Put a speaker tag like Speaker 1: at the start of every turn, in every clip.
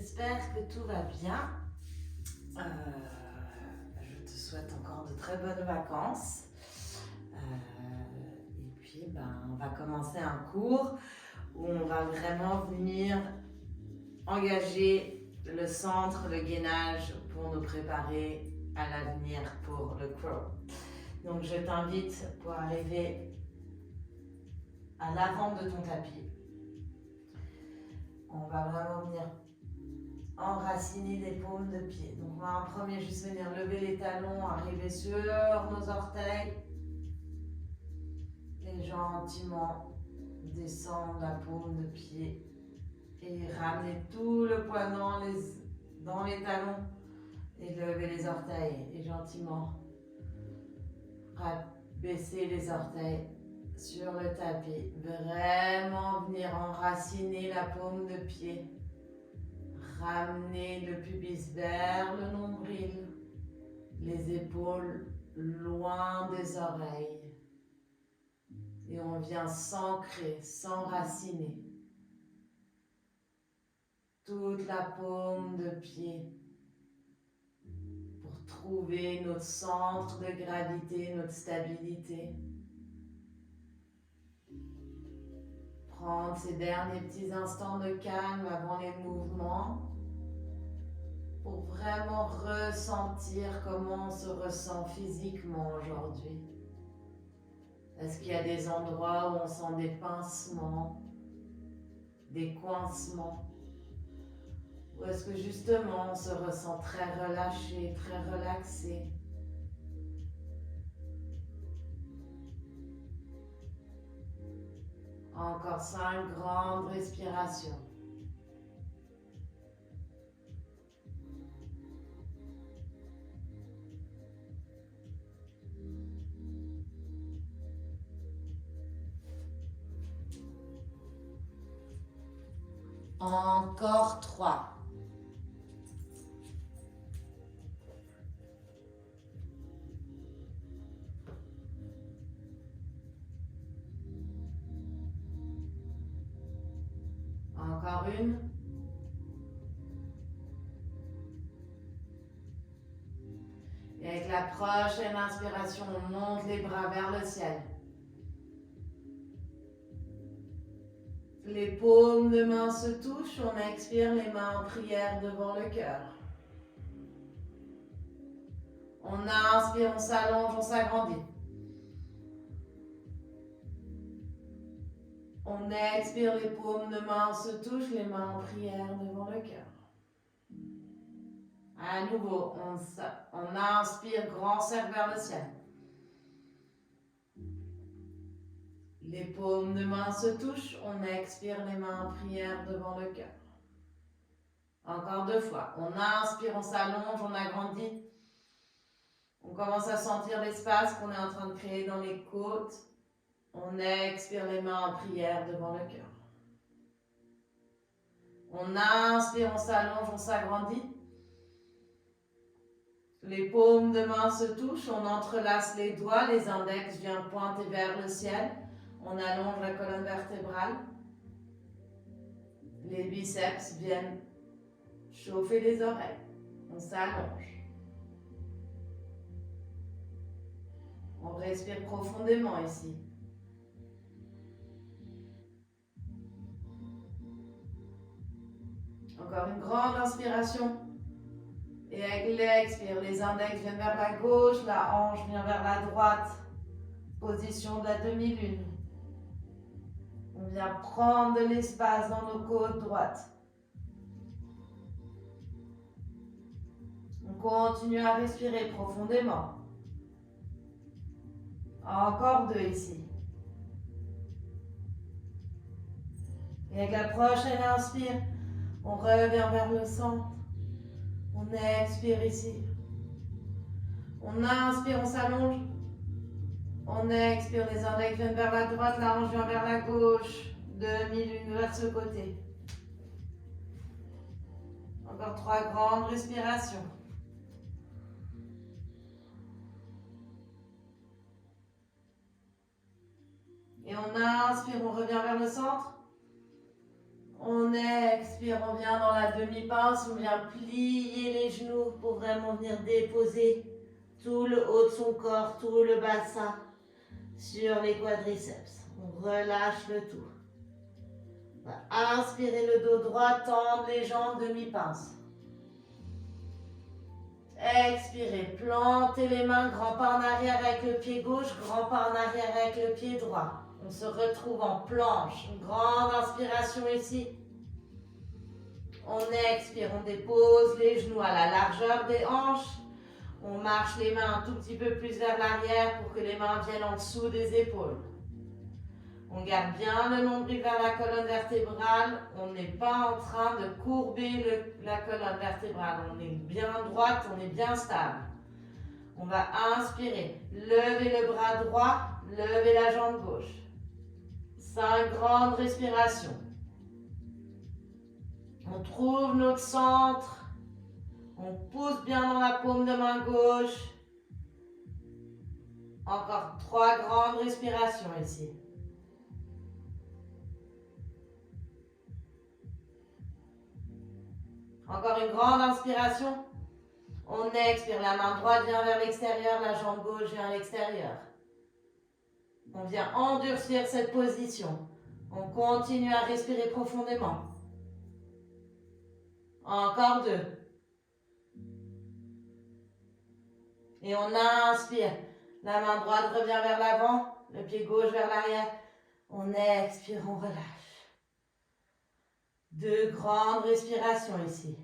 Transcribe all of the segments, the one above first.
Speaker 1: j'espère que tout va bien. Je te souhaite encore de très bonnes vacances. Et puis, on va commencer un cours où on va vraiment venir engager le centre, le gainage pour nous préparer à l'avenir pour le crawl. Donc, je t'invite pour arriver à l'avant de ton tapis. On va vraiment venir enraciner les paumes de pied. Donc on va en premier juste venir lever les talons, arriver sur nos orteils et gentiment descendre la paume de pied et ramener tout le poids dans les talons et lever les orteils et gentiment baisser les orteils sur le tapis. Vraiment venir enraciner la paume de pied. Ramener le pubis vers le nombril, les épaules loin des oreilles. Et on vient s'ancrer, s'enraciner. Toute la paume de pied pour trouver notre centre de gravité, notre stabilité. Prendre ces derniers petits instants de calme avant les mouvements. Pour vraiment ressentir comment on se ressent physiquement aujourd'hui. Est-ce qu'il y a des endroits où on sent des pincements, des coincements? Ou est-ce que justement on se ressent très relâché, très relaxé? Encore 5 grandes respirations. Encore 3. Encore une. Et avec la prochaine inspiration, on monte les bras vers le ciel. Les paumes de main se touchent, on expire les mains en prière devant le cœur. On inspire, on s'allonge, on s'agrandit. On expire, les paumes de main se touchent, les mains en prière devant le cœur. À nouveau, on inspire, grand cercle vers le ciel. Les paumes de main se touchent, on expire, les mains en prière devant le cœur. Encore 2 fois. On inspire, on s'allonge, on agrandit. On commence à sentir l'espace qu'on est en train de créer dans les côtes. On expire, les mains en prière devant le cœur. On inspire, on s'allonge, on s'agrandit. Les paumes de main se touchent, on entrelace les doigts, les index viennent pointer vers le ciel. On allonge la colonne vertébrale. Les biceps viennent chauffer les oreilles. On s'allonge. On respire profondément ici. Encore une grande inspiration. Et avec l'expire, les index viennent vers la gauche, la hanche vient vers la droite. Position de la demi-lune. On vient prendre de l'espace dans nos côtes droites. On continue à respirer profondément. Encore 2 ici. Et avec la prochaine inspire, on revient vers le centre. On expire ici. On inspire, on s'allonge. On expire, les index viennent vers la droite, la hanche vient vers la gauche. Demi-lune vers ce côté. Encore 3 grandes respirations. Et on inspire, on revient vers le centre. On expire, on vient dans la demi-pince, on vient plier les genoux pour vraiment venir déposer tout le haut de son corps, tout le bassin sur les quadriceps. On relâche le tout. On va inspirer le dos droit, tendre les jambes, demi-pince. Expirez, plantez les mains, grand pas en arrière avec le pied gauche, grand pas en arrière avec le pied droit. On se retrouve en planche. Une grande inspiration ici. On expire, on dépose les genoux à la largeur des hanches. On marche les mains un tout petit peu plus vers l'arrière pour que les mains viennent en dessous des épaules. On garde bien le nombril vers la colonne vertébrale. On n'est pas en train de courber la colonne vertébrale. On est bien droite, on est bien stable. On va inspirer. Levez le bras droit, levez la jambe gauche. 5 grandes respirations. On trouve notre centre. On pousse bien dans la paume de main gauche. Encore 3 grandes respirations ici. Encore une grande inspiration. On expire, la main droite vient vers l'extérieur, la jambe gauche vient à l'extérieur. On vient endurcir cette position. On continue à respirer profondément. Encore 2. Et on inspire. La main droite revient vers l'avant, le pied gauche vers l'arrière. On expire, on relâche. 2 grandes respirations ici.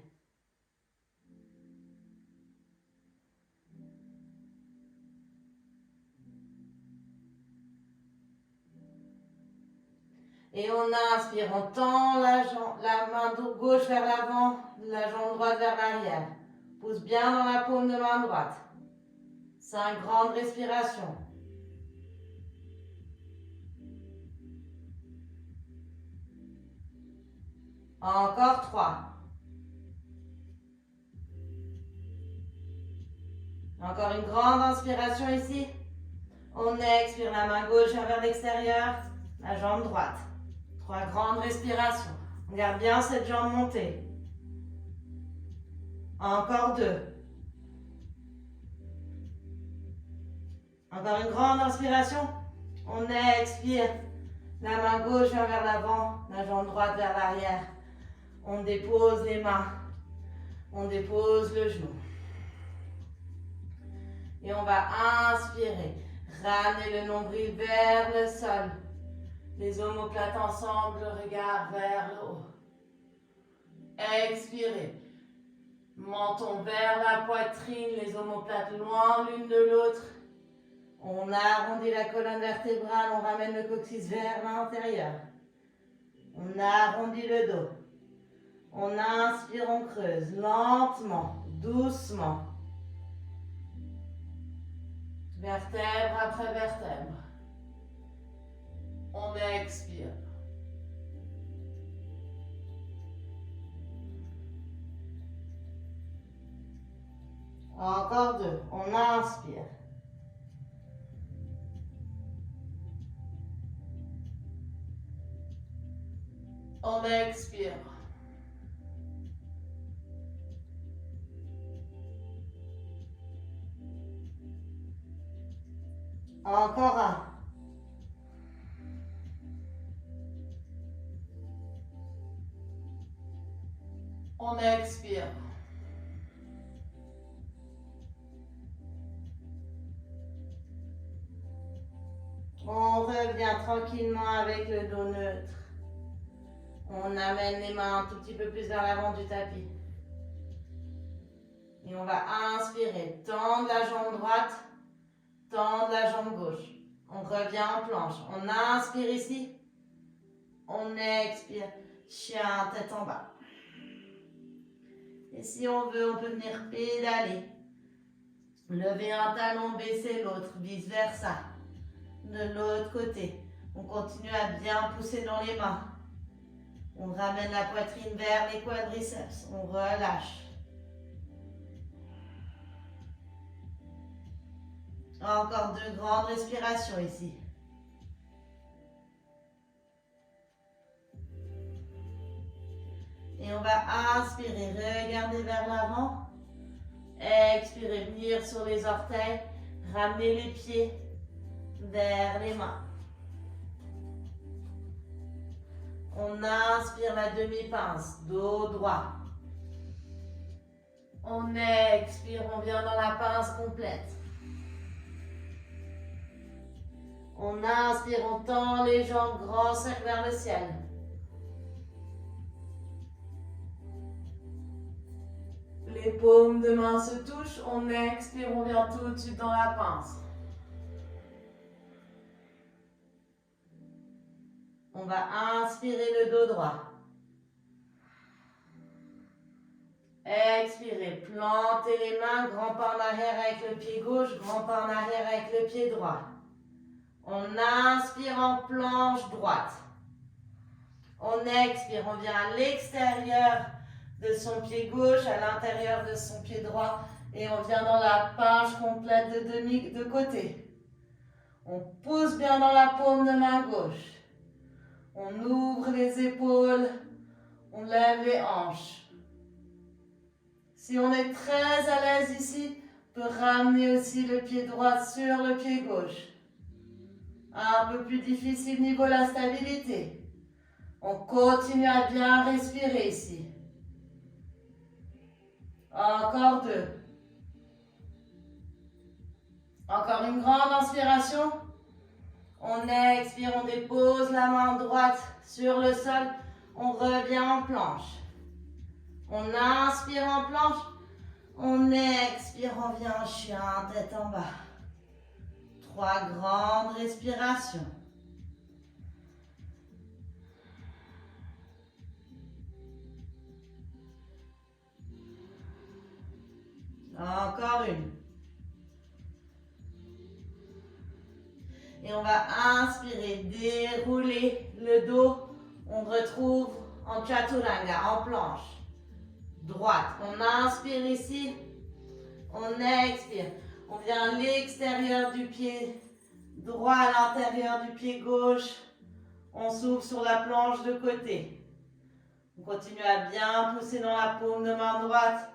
Speaker 1: Et on inspire, on tend la main gauche vers l'avant, la jambe droite vers l'arrière. Pousse bien dans la paume de main droite. 5 grandes respirations. Encore 3. Encore une grande inspiration ici. On expire, la main gauche vers l'extérieur, la jambe droite. 3 grandes respirations. On garde bien cette jambe montée. Encore 2. Encore une grande inspiration. On expire. La main gauche vient vers l'avant, la jambe droite vers l'arrière. On dépose les mains. On dépose le genou. Et on va inspirer. Ramener le nombril vers le sol. Les omoplates ensemble, le regard vers le haut. Expirez. Menton vers la poitrine, les omoplates loin l'une de l'autre. On arrondit la colonne vertébrale, on ramène le coccyx vers l'intérieur. On arrondit le dos. On inspire, on creuse lentement, doucement. Vertèbre après vertèbre. On expire. Encore 2. On inspire. On expire. Encore 1. On expire. On revient tranquillement avec le dos neutre. On amène les mains un tout petit peu plus vers l'avant du tapis. Et on va inspirer, tendre la jambe droite, tendre la jambe gauche. On revient en planche. On inspire ici. On expire. Chien, tête en bas. Et si on veut, on peut venir pédaler. Lever un talon, baisser l'autre, vice versa. De l'autre côté. On continue à bien pousser dans les mains. On ramène la poitrine vers les quadriceps. On relâche. Encore 2 grandes respirations ici. Et on va inspirer, regarder vers l'avant. Expirez, venir sur les orteils. Ramenez les pieds vers les mains. On inspire la demi-pince, dos droit. On expire, on vient dans la pince complète. On inspire, on tend les jambes, grand cercle vers le ciel. Les paumes de main se touchent, on expire, on vient tout de suite dans la pince. On va inspirer le dos droit. Expirez, plantez les mains, grand pas en arrière avec le pied gauche, grand pas en arrière avec le pied droit. On inspire en planche droite. On expire, on vient à l'extérieur de son pied gauche, à l'intérieur de son pied droit, et on vient dans la pince complète de côté. On pousse bien dans la paume de main gauche. On ouvre les épaules, on lève les hanches. Si on est très à l'aise ici, on peut ramener aussi le pied droit sur le pied gauche. Un peu plus difficile niveau la stabilité. On continue à bien respirer ici. Encore 2. Encore une grande inspiration. On expire, on dépose la main droite sur le sol. On revient en planche. On inspire en planche. On expire, on vient en chien, tête en bas. 3 grandes respirations. Encore une. Et on va inspirer, dérouler le dos. On retrouve en chaturanga, en planche. Droite. On inspire ici. On expire. On vient à l'extérieur du pied droit, à l'intérieur du pied gauche. On s'ouvre sur la planche de côté. On continue à bien pousser dans la paume de main droite.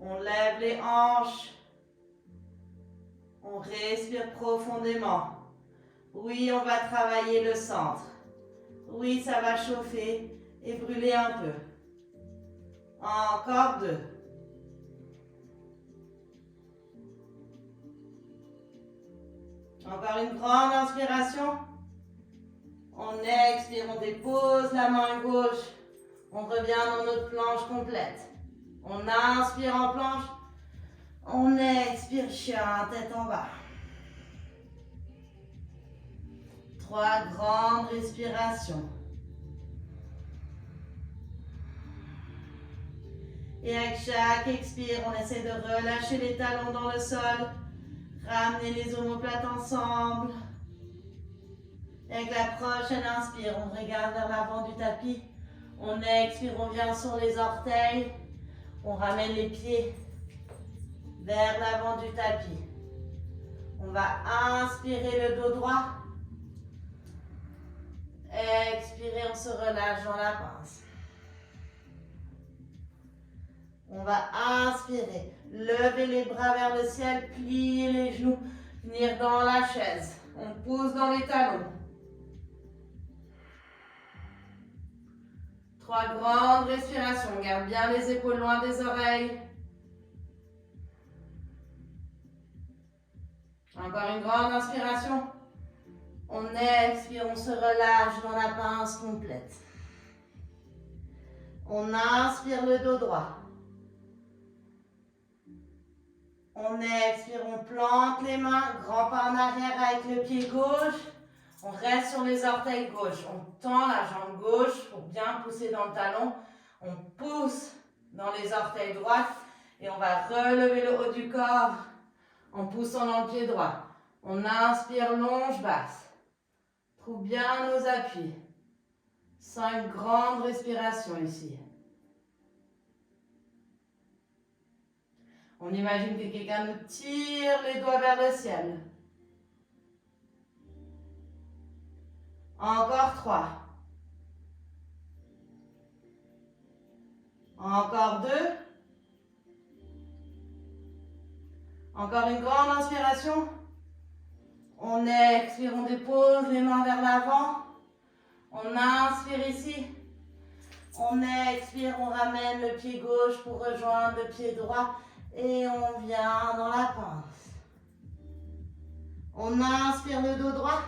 Speaker 1: On lève les hanches. On respire profondément. Oui, on va travailler le centre. Oui, ça va chauffer et brûler un peu. Encore 2. Encore une grande inspiration. On expire, on dépose la main gauche. On revient dans notre planche complète. On inspire en planche. On expire, chien, tête en bas. 3 grandes respirations. Et avec chaque expire, on essaie de relâcher les talons dans le sol. Ramener les omoplates ensemble. Et avec la prochaine inspire, on regarde vers l'avant du tapis. On expire, on vient sur les orteils. On ramène les pieds vers l'avant du tapis. On va inspirer le dos droit. Expirez, on se relâche dans la pince. On va inspirer, lever les bras vers le ciel, plier les genoux, venir dans la chaise. On pousse dans les talons. 3 grandes respirations. On garde bien les épaules loin des oreilles. Encore une grande inspiration. On expire, on se relâche dans la pince complète. On inspire le dos droit. On expire, on plante les mains, grand pas en arrière avec le pied gauche. On reste sur les orteils gauche. On tend la jambe gauche pour bien pousser dans le talon. On pousse dans les orteils droits et on va relever le haut du corps en poussant dans le pied droit. On inspire, longe basse. Trouve bien nos appuis. 5 grandes respirations ici. On imagine que quelqu'un nous tire les doigts vers le ciel. Encore 3. Encore 2. Encore une grande inspiration. On expire, on dépose les mains vers l'avant. On inspire ici. On expire, on ramène le pied gauche pour rejoindre le pied droit. Et on vient dans la pince. On inspire le dos droit.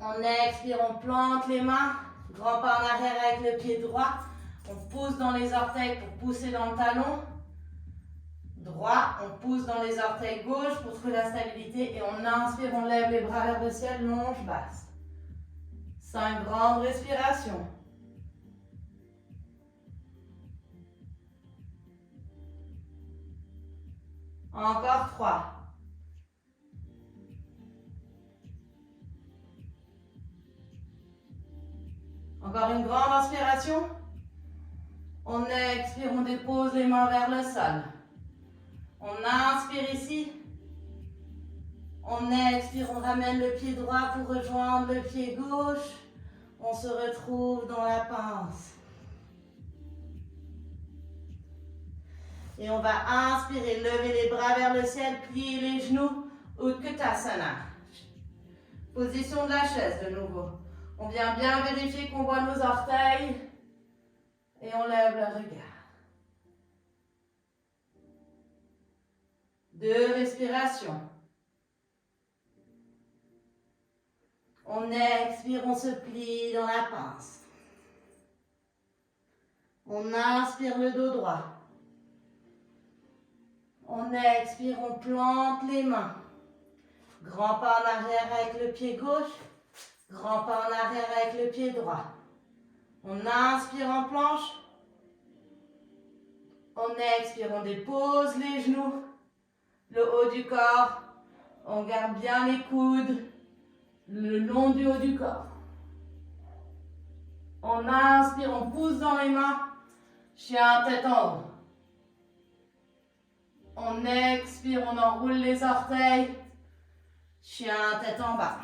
Speaker 1: On expire, on plante les mains. Grand pas en arrière avec le pied droit. On pousse dans les orteils pour pousser dans le talon. Droit, on pousse dans les orteils gauche pour trouver la stabilité. Et on inspire, on lève les bras vers le ciel, longe basse. 5 grandes respirations. Encore 3. Encore une grande inspiration. On expire, on dépose les mains vers le sol. On inspire ici. On expire, on ramène le pied droit pour rejoindre le pied gauche. On se retrouve dans la pince. Et on va inspirer, lever les bras vers le ciel, plier les genoux, Utkatasana. Position de la chaise de nouveau. On vient bien vérifier qu'on voit nos orteils et on lève le regard. 2 respirations. On expire, on se plie dans la pince. On inspire le dos droit. On expire, on plante les mains. Grand pas en arrière avec le pied gauche. Grand pas en arrière avec le pied droit. On inspire en planche. On expire, on dépose les genoux. Le haut du corps. On garde bien les coudes le long du haut du corps. On inspire, on pousse dans les mains. Chien tête en haut. On expire, on enroule les orteils. Chien tête en bas.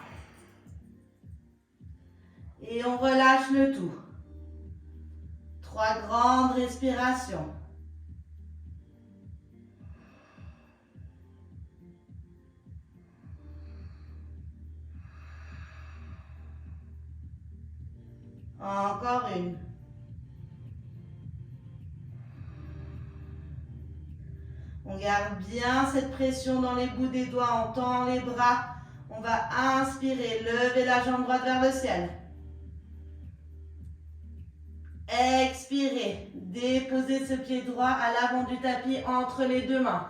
Speaker 1: Et on relâche le tout. 3 grandes respirations. Encore une. On garde bien cette pression dans les bouts des doigts, on tend les bras. On va inspirer, lever la jambe droite vers le ciel. Expirez, déposez ce pied droit à l'avant du tapis entre les 2 mains.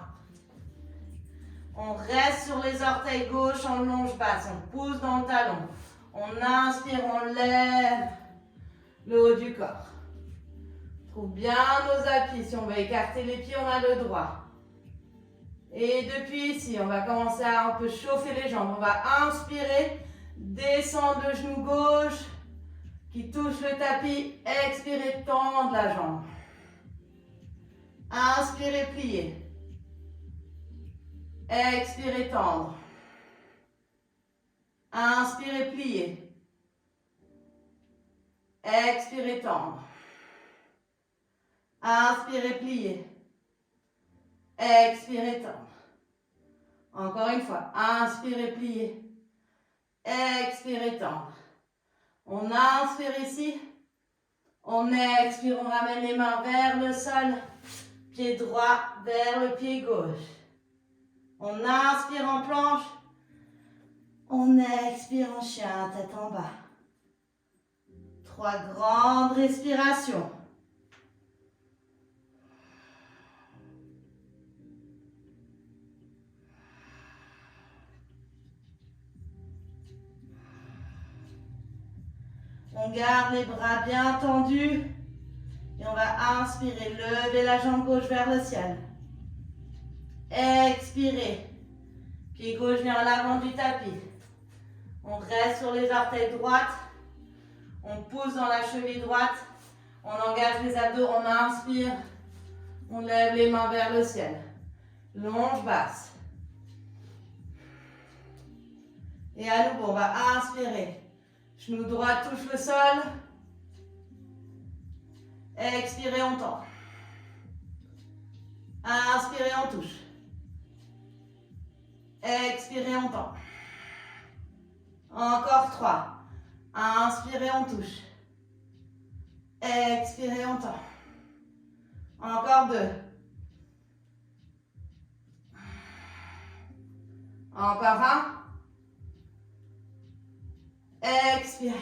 Speaker 1: On reste sur les orteils gauche en longe basse, on pousse dans le talon. On inspire, on lève le haut du corps. On trouve bien nos appuis. Si on veut écarter les pieds, on a le droit. Et depuis ici, on va commencer à un peu chauffer les jambes. On va inspirer, descendre le genou gauche qui touche le tapis. Expirez, tendre la jambe. Inspirez, pliez. Expirez, tendre. Inspirez, pliez. Expirez, tendre. Inspirez, pliez. Expirez, tendre. Encore une fois. Inspirez, pliez. Expirez, tendre. On inspire ici. On expire, on ramène les mains vers le sol. Pied droit vers le pied gauche. On inspire en planche. On expire en chien, tête en bas. 3 grandes respirations. On garde les bras bien tendus. Et on va inspirer, lever la jambe gauche vers le ciel. Expirez. Pied gauche vient à l'avant du tapis. On reste sur les orteils droites. On pousse dans la cheville droite. On engage les abdos, on inspire. On lève les mains vers le ciel. Longe basse. Et à nouveau, on va inspirer. Genou droit touche le sol. Expirez, on tend. Inspirez, on touche. Expirez, on tend. Encore 3. Inspirez, on touche. Expirez, on tend. Encore 2. Encore 1. Expirez.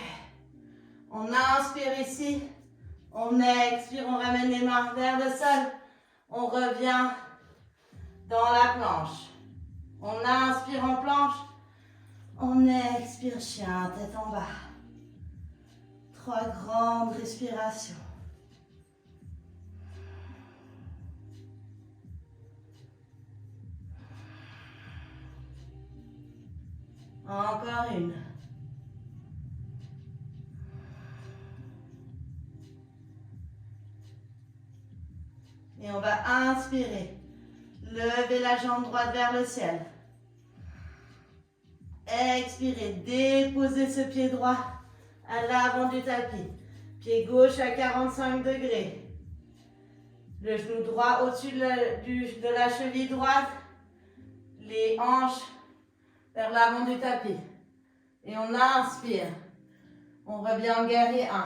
Speaker 1: On inspire ici. On expire, on ramène les mains vers le sol. On revient dans la planche. On inspire en planche. On expire chien, tête en bas. 3 grandes respirations. Encore une. Et on va inspirer. Levez la jambe droite vers le ciel. Expirez. Déposez ce pied droit à l'avant du tapis. Pied gauche à 45 degrés. Le genou droit au-dessus de la cheville droite. Les hanches vers l'avant du tapis. Et on inspire. On revient en guerrier 1.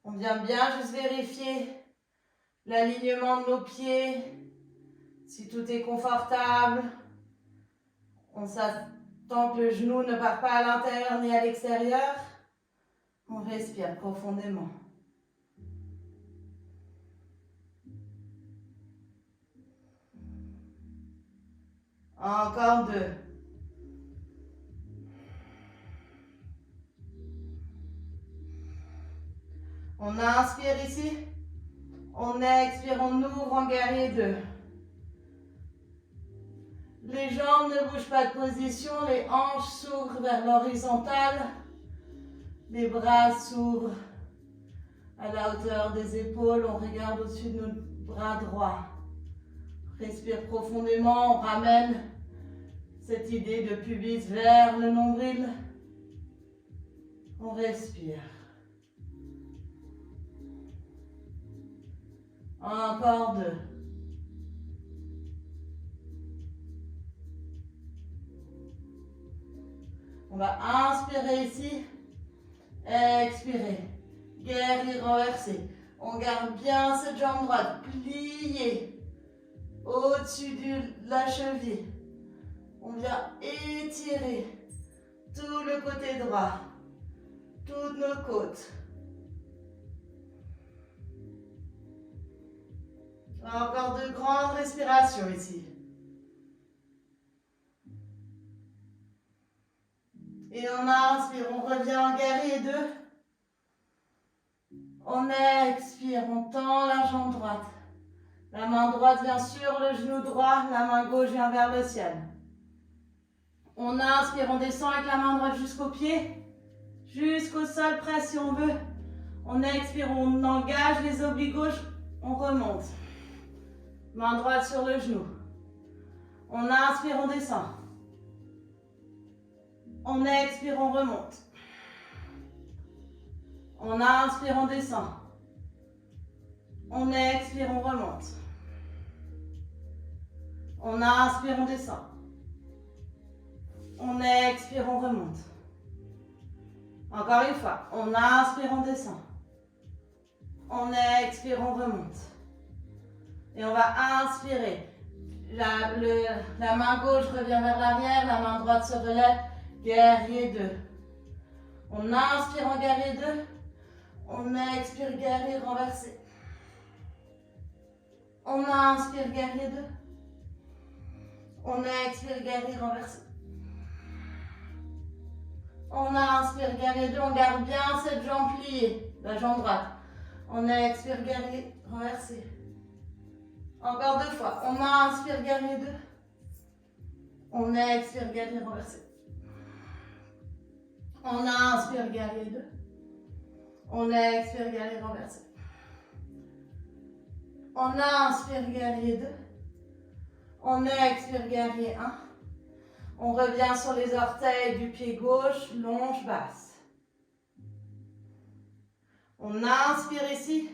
Speaker 1: On vient bien juste vérifier l'alignement de nos pieds. Si tout est confortable. On s'attend que le genou ne part pas à l'intérieur ni à l'extérieur. On respire profondément. Encore 2. On inspire ici. On expire, on ouvre en guerrier 2. Les jambes ne bougent pas de position, les hanches s'ouvrent vers l'horizontale. Les bras s'ouvrent à la hauteur des épaules. On regarde au-dessus de nos bras droits. Respire profondément, on ramène cette idée de pubis vers le nombril. On respire. Encore 2. On va inspirer ici. Expirer. Guerrier renversé. On garde bien cette jambe droite pliée au-dessus de la cheville. On vient étirer tout le côté droit, toutes nos côtes. Encore 2 grandes respirations ici. Et on inspire, on revient en guerrier 2. On expire, on tend la jambe droite. La main droite vient sur le genou droit, la main gauche vient vers le ciel. On inspire, on descend avec la main droite jusqu'au pied, jusqu'au sol presque si on veut. On expire, on engage les obliques gauches, on remonte. Main droite sur le genou. On inspire, on descend. On expire, on remonte. On inspire, on descend. On expire, on remonte. On inspire, on descend. On expire, on remonte. Encore une fois. On inspire, on descend. On expire, on remonte. Et on va inspirer. La main gauche revient vers l'arrière, la main droite se relève. Guerrier 2. On inspire en guerrier 2. On expire guerrier renversé. On inspire guerrier 2. On expire guerrier renversé. On inspire guerrier 2. On garde bien cette jambe pliée, la jambe droite. On expire guerrier renversé. Encore 2 fois. On inspire guerrier 2. On expire guerrier renversé. On inspire guerrier 2. On expire guerrier renversé. On inspire guerrier 2. On expire guerrier 1. On revient sur les orteils du pied gauche, longe basse. On inspire ici.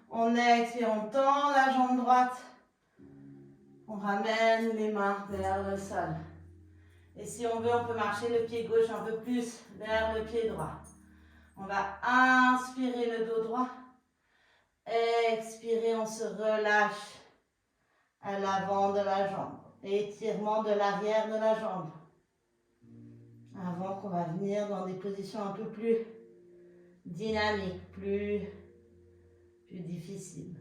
Speaker 1: On expire, on tend la jambe droite. On ramène les mains vers le sol. Et si on veut, on peut marcher le pied gauche un peu plus vers le pied droit. On va inspirer le dos droit. Expirer, on se relâche à l'avant de la jambe. Étirement de l'arrière de la jambe. Avant qu'on va venir dans des positions un peu plus dynamiques, plus difficiles.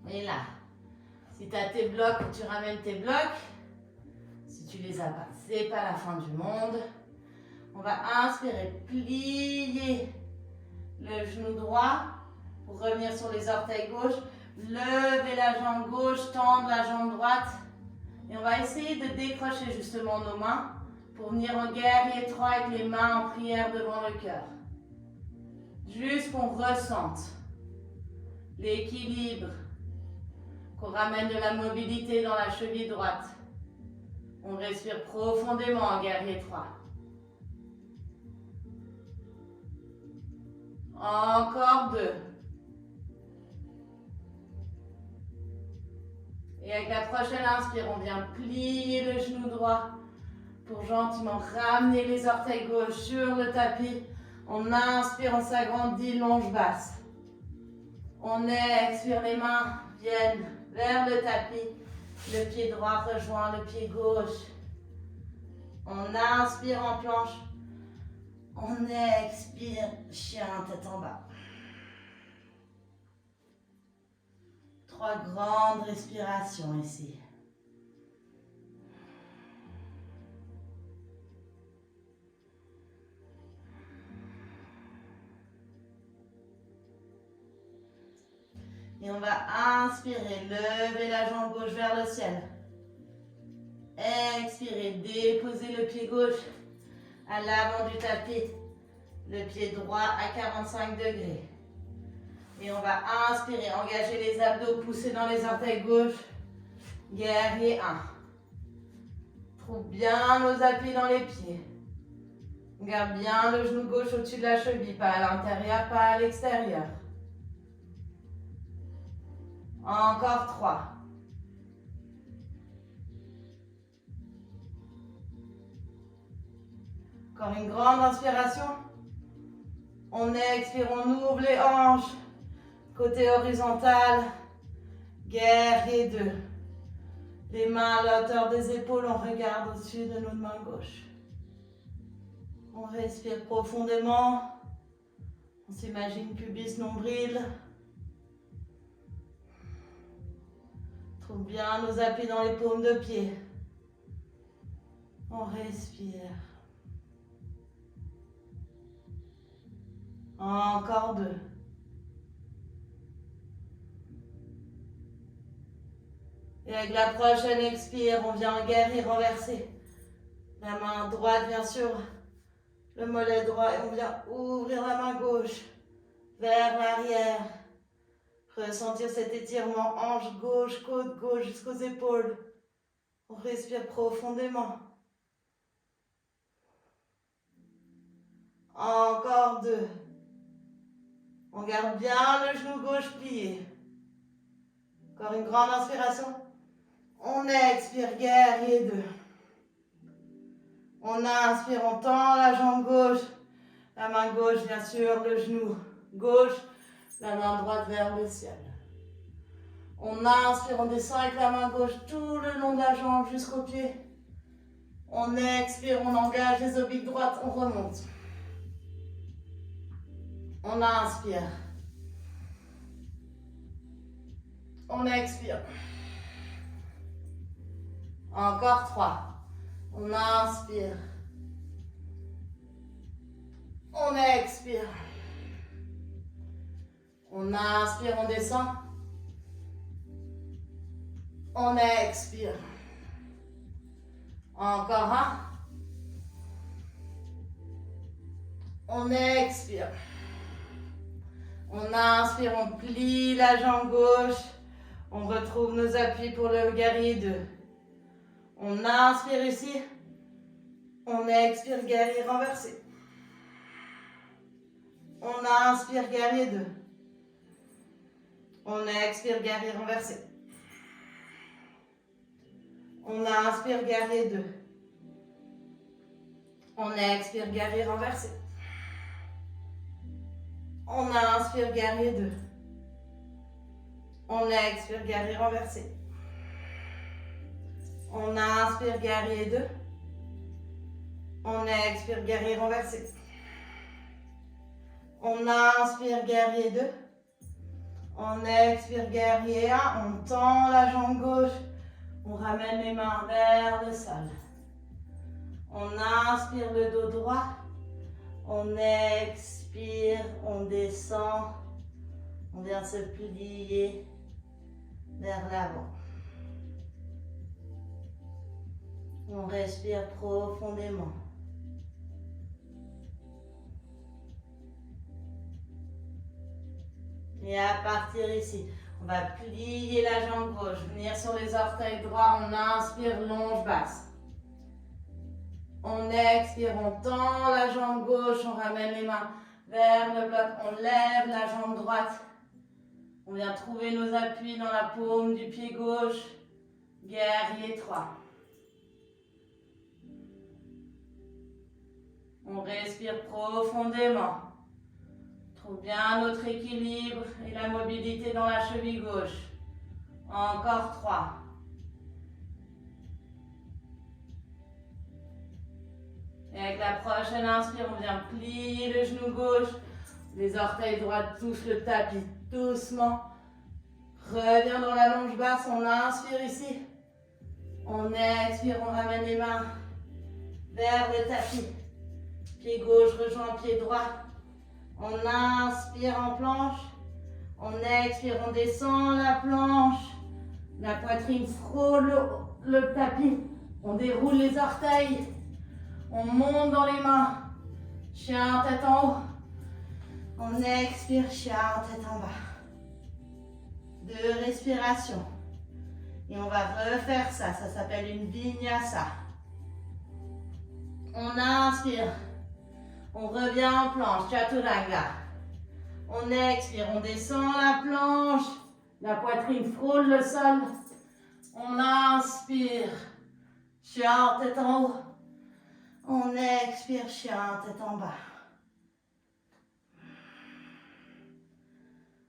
Speaker 1: Et là, si tu as tes blocs, tu ramènes tes blocs. Si tu les as pas, c'est pas la fin du monde. On va inspirer, plier le genou droit pour revenir sur les orteils gauches. Lever la jambe gauche, tendre la jambe droite. Et on va essayer de décrocher justement nos mains pour venir en guerrier 3 avec les mains en prière devant le cœur. Juste qu'on ressente l'équilibre, qu'on ramène de la mobilité dans la cheville droite. On respire profondément en guerrier 3. Encore 2. Et avec la prochaine inspire, on vient plier le genou droit pour gentiment ramener les orteils gauches sur le tapis. On inspire, on s'agrandit, longe basse. On expire, les mains viennent vers le tapis. Le pied droit rejoint le pied gauche. On inspire en planche. On expire, chien, tête en bas. 3 grandes respirations ici. Et on va inspirer, lever la jambe gauche vers le ciel. Expirer, déposer le pied gauche à l'avant du tapis. Le pied droit à 45 degrés. Et on va inspirer, engager les abdos, pousser dans les orteils gauche. Guerrier 1. Trouve bien nos appuis dans les pieds. Garde bien le genou gauche au-dessus de la cheville, pas à l'intérieur, pas à l'extérieur. Encore 3. Encore une grande inspiration. On expire, on ouvre les hanches. Côté horizontal. Guerrier 2. Les mains à la hauteur des épaules, on regarde au-dessus de notre main gauche. On respire profondément. On s'imagine pubis, nombril. Trouve bien nos appuis dans les paumes de pied. On respire. Encore 2. Et avec la prochaine expire, on vient en guerrier renversé. La main droite, bien sûr, le mollet droit. Et on vient ouvrir la main gauche vers l'arrière. Ressentir cet étirement, hanche gauche, côte gauche jusqu'aux épaules. On respire profondément. Encore 2. On garde bien le genou gauche plié. Encore une grande inspiration. On expire, guerrier 2. On inspire, on tend la jambe gauche. La main gauche, bien sûr, le genou gauche. La main droite vers le ciel. On inspire, on descend avec la main gauche tout le long de la jambe jusqu'au pied. On expire, on engage les obliques droites, on remonte. On inspire. On expire. Encore 3. On inspire. On expire. On inspire, on descend. On expire. Encore 1. On expire. On inspire, on plie la jambe gauche. On retrouve nos appuis pour le guerrier 2. On inspire ici. On expire, guerrier renversé. On inspire, guerrier 2. On expire, guerrier renversé. On inspire, guerrier 2. On expire, guerrier renversé. On inspire, guerrier 2. On expire, guerrier renversé. On inspire, guerrier 2. On expire, guerrier renversé. On inspire, guerrier 2. On expire, guerrier 1. On tend la jambe gauche. On ramène les mains vers le sol. On inspire le dos droit. On expire, on descend. On vient se plier vers l'avant. On respire profondément. Et à partir ici, on va plier la jambe gauche, venir sur les orteils droits, on inspire, longe basse. On expire, on tend la jambe gauche, on ramène les mains vers le bloc, on lève la jambe droite. On vient trouver nos appuis dans la paume du pied gauche. Guerrier 3. On respire profondément. Trouve bien notre équilibre et la mobilité dans la cheville gauche. Encore 3. Et avec la prochaine inspire, on vient plier le genou gauche. Les orteils droits touchent le tapis doucement. Reviens dans la longe basse, on inspire ici. On expire, on ramène les mains vers le tapis. Pied gauche rejoint pied droit. On inspire en planche. On expire, on descend la planche. La poitrine frôle le tapis. On déroule les orteils. On monte dans les mains. Chien, tête en haut. On expire, chien, tête en bas. 2 respirations. Et on va refaire ça. Ça s'appelle une vinyasa. On inspire. On revient en planche, chaturanga. On expire, on descend la planche. La poitrine frôle le sol. On inspire. Chien, tête en haut. On expire, chien, tête en bas.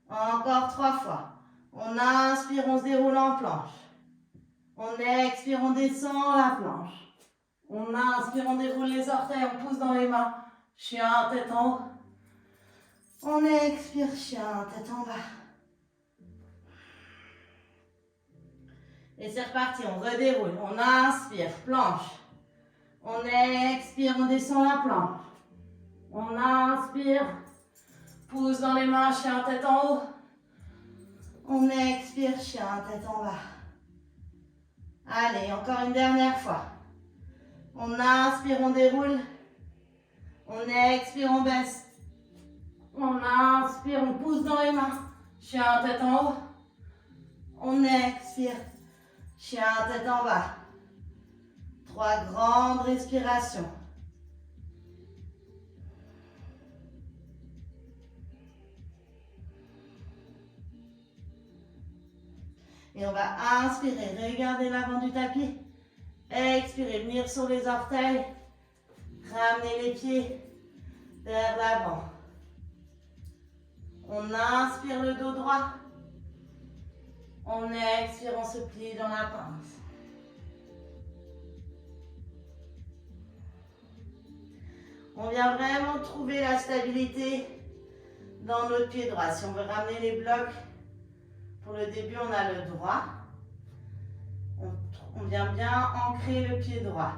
Speaker 1: Encore 3 fois. On inspire, on se déroule en planche. On expire, on descend la planche. On inspire, on déroule les orteils, on pousse dans les mains. Chien, tête en haut. On expire, chien, tête en bas. Et c'est reparti, on redéroule. On inspire, planche. On expire, on descend la planche. On inspire, pousse dans les mains, chien, tête en haut. On expire, chien, tête en bas. Allez, encore une dernière fois. On inspire, on déroule. On expire, on baisse. On inspire, on pousse dans les mains. Chien, tête en haut. On expire. Chien, tête en bas. 3 grandes respirations. Et on va inspirer, regardez l'avant du tapis. Expirez, venir sur les orteils. Ramenez les pieds vers l'avant. On inspire le dos droit. On expire, on se plie dans la pince. On vient vraiment trouver la stabilité dans notre pied droit. Si on veut ramener les blocs, pour le début, on a le droit. On vient bien ancrer le pied droit.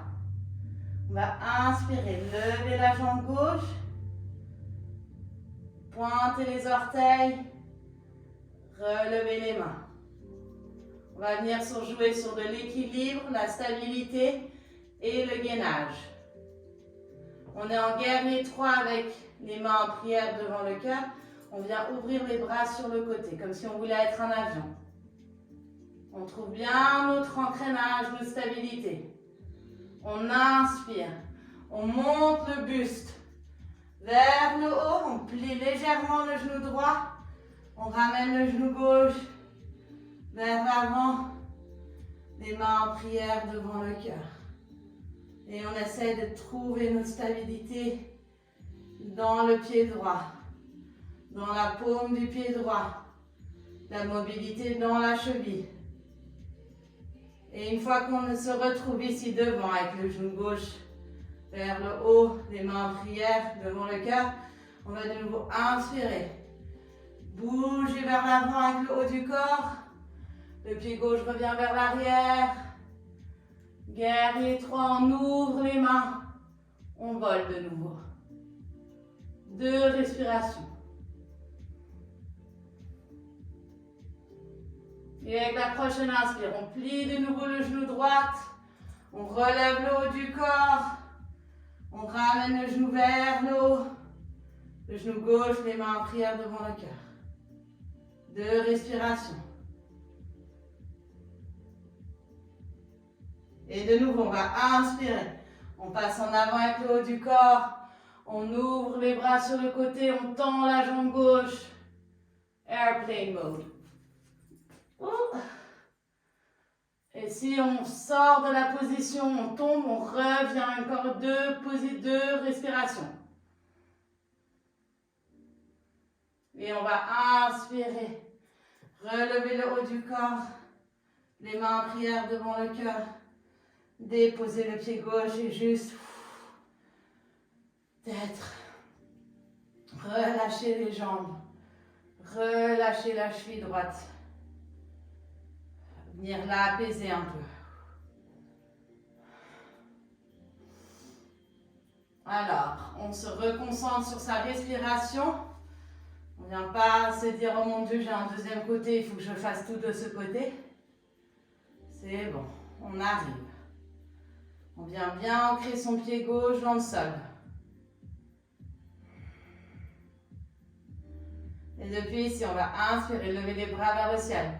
Speaker 1: On va inspirer, lever la jambe gauche. Pointez les orteils. Relevez les mains. On va venir jouer sur de l'équilibre, la stabilité et le gainage. On est en guerrier 3 avec les mains en prière devant le cœur. On vient ouvrir les bras sur le côté, comme si on voulait être un avion. On trouve bien notre ancrage, notre stabilité. On inspire. On monte le buste vers le haut. On plie légèrement le genou droit. On ramène le genou gauche vers l'avant. Les mains en prière devant le cœur. Et on essaie de trouver notre stabilité dans le pied droit, dans la paume du pied droit, la mobilité dans la cheville. Et une fois qu'on se retrouve ici devant avec le genou gauche vers le haut, les mains en prière devant le cœur, on va de nouveau inspirer. Bougez vers l'avant avec le haut du corps. Le pied gauche revient vers l'arrière. Guerrier 3, on ouvre les mains. On vole de nouveau. 2 respirations. Et avec la prochaine inspire, on plie de nouveau le genou droit. On relève le haut du corps. On ramène le genou vers le haut. Le genou gauche, les mains en prière devant le cœur. 2 respirations. Et de nouveau, on va inspirer. On passe en avant avec le haut du corps. On ouvre les bras sur le côté. On tend la jambe gauche. Airplane mode. Et si on sort de la position, on tombe, on revient. Encore 2 respirations. Et on va inspirer. Relever le haut du corps. Les mains en prière devant le cœur. Déposer le pied gauche et juste d'être. Relâcher les jambes. Relâcher la cheville droite. Venir là apaiser un peu. Alors, on se reconcentre sur sa respiration. On ne vient pas se dire, oh mon Dieu, j'ai un deuxième côté, il faut que je fasse tout de ce côté. C'est bon, on arrive. On vient bien ancrer son pied gauche dans le sol. Et depuis ici, on va inspirer, lever les bras vers le ciel.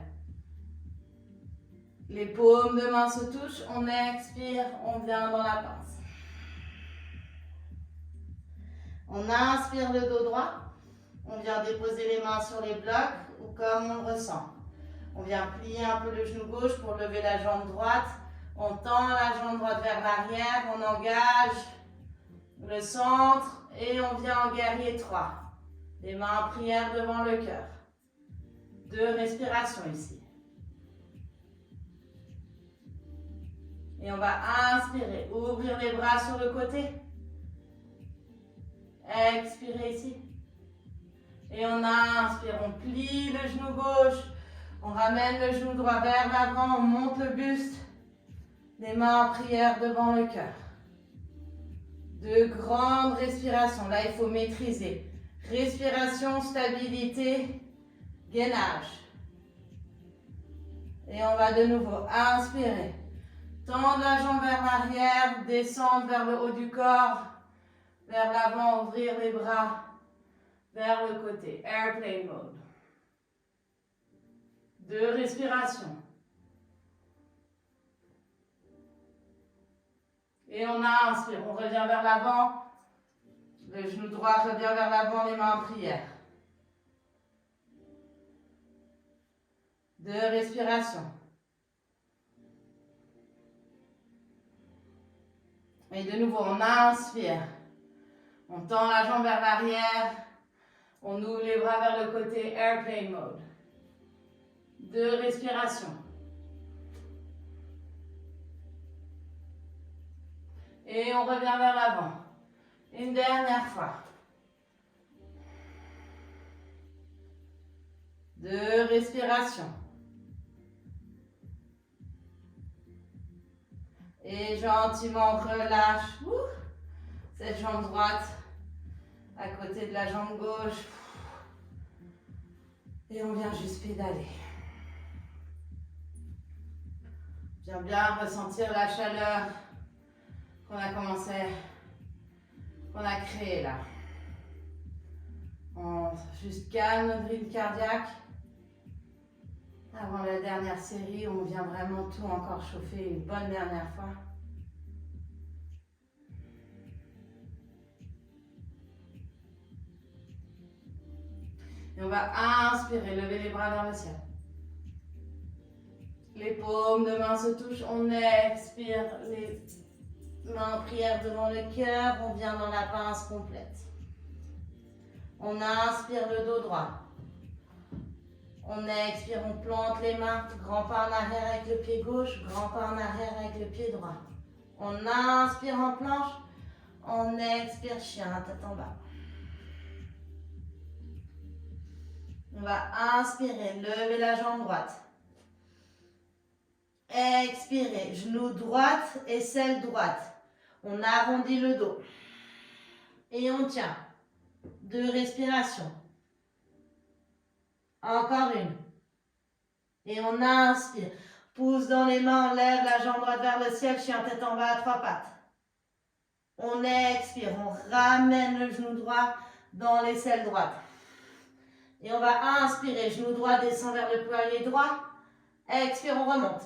Speaker 1: Les paumes de main se touchent, on expire, on vient dans la pince. On inspire le dos droit, on vient déposer les mains sur les blocs ou comme on le ressent. On vient plier un peu le genou gauche pour lever la jambe droite. On tend la jambe droite vers l'arrière, on engage le centre et on vient en guerrier 3. Les mains en prière devant le cœur. 2 respirations ici. Et on va inspirer, ouvrir les bras sur le côté. Expirez ici. Et on inspire, on plie le genou gauche. On ramène le genou droit vers l'avant, on monte le buste. Les mains en prière devant le cœur. 2 grandes respirations. Là, il faut maîtriser. Respiration, stabilité, gainage. Et on va de nouveau inspirer. Tendre la jambe vers l'arrière, descendre vers le haut du corps, vers l'avant, ouvrir les bras vers le côté. Airplane mode. 2 respirations. Et on inspire, on revient vers l'avant. Le genou droit revient vers l'avant, les mains en prière. 2 respirations. Et de nouveau, on inspire. On tend la jambe vers l'arrière. On ouvre les bras vers le côté, airplane mode. 2 respirations. Et on revient vers l'avant. Une dernière fois. 2 respirations. Et gentiment relâche cette jambe droite à côté de la jambe gauche. Et on vient juste pédaler. Viens bien ressentir la chaleur qu'on a créée là. On juste calme notre rythme cardiaque. Avant la dernière série, on vient vraiment tout encore chauffer une bonne dernière fois. Et on va inspirer, lever les bras vers le ciel. Les paumes de main se touchent, on expire, les mains en prière devant le cœur, on vient dans la pince complète. On inspire le dos droit. On expire, on plante les mains, grand pas en arrière avec le pied gauche, grand pas en arrière avec le pied droit. On inspire en planche, on expire chien, tête en bas. On va inspirer, lever la jambe droite. Expirez, genou droite, aisselle droite. On arrondit le dos. Et on tient. 2 respirations. Encore une. Et on inspire. Pouce dans les mains, on lève la jambe droite vers le ciel, chien tête en bas à 3 pattes. On expire, on ramène le genou droit dans l'aisselle droite. Et on va inspirer, genou droit descend vers le poignet droit. Expire, on remonte.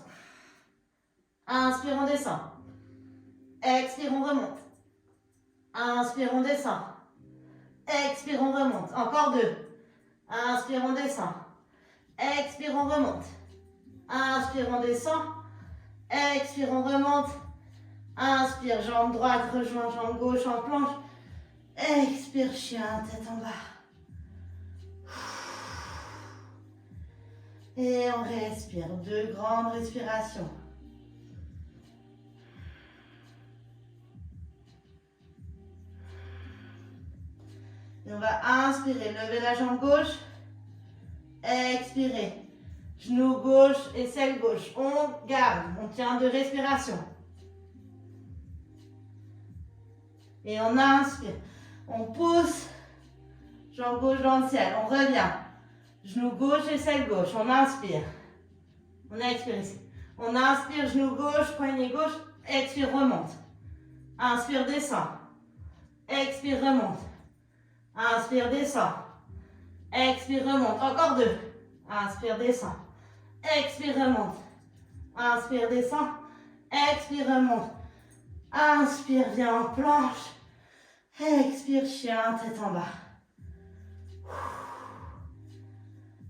Speaker 1: Inspire, on descend. Expire, on remonte. Inspire, on descend. Expire, on remonte. Encore 2. Inspire, on descend. Expire, on remonte. Inspire, on descend. Expire, on remonte. Inspire, jambe droite, rejoint jambe gauche en planche. Expire, chien, tête en bas. Et on respire. 2 grandes respirations. Et on va inspirer, lever la jambe gauche. Expirer. Genou gauche, aisselle gauche. On garde, on tient 2 respirations. Et on inspire. On pousse. Jambe gauche dans le ciel. On revient. Genou gauche, aisselle gauche. On inspire. On expire ici. On inspire, genou gauche, poignet gauche. Expire, remonte. Inspire, descend. Expire, remonte. Inspire, descend. Expire, remonte. Encore 2. Inspire, descend. Expire, remonte. Inspire, descend. Expire, remonte. Inspire, viens en planche. Expire, chien, tête en bas.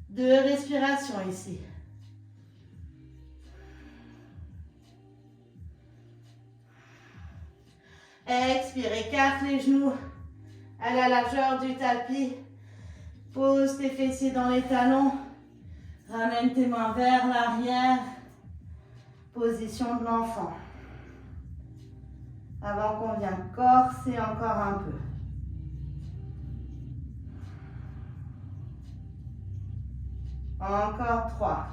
Speaker 1: 2 respirations ici. Expire, écarte les genoux à la largeur du tapis. Pose tes fessiers dans les talons. Ramène tes mains vers l'arrière. Position de l'enfant. Avant qu'on vienne corser encore un peu. Encore 3.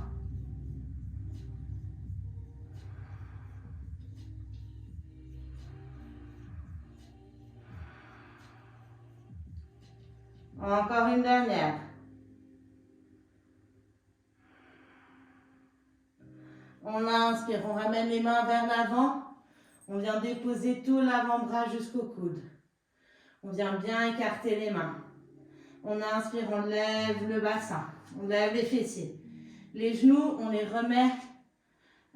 Speaker 1: Encore une dernière. On inspire, on ramène les mains vers l'avant. On vient déposer tout l'avant-bras jusqu'au coude. On vient bien écarter les mains. On inspire, on lève le bassin. On lève les fessiers. Les genoux, on les remet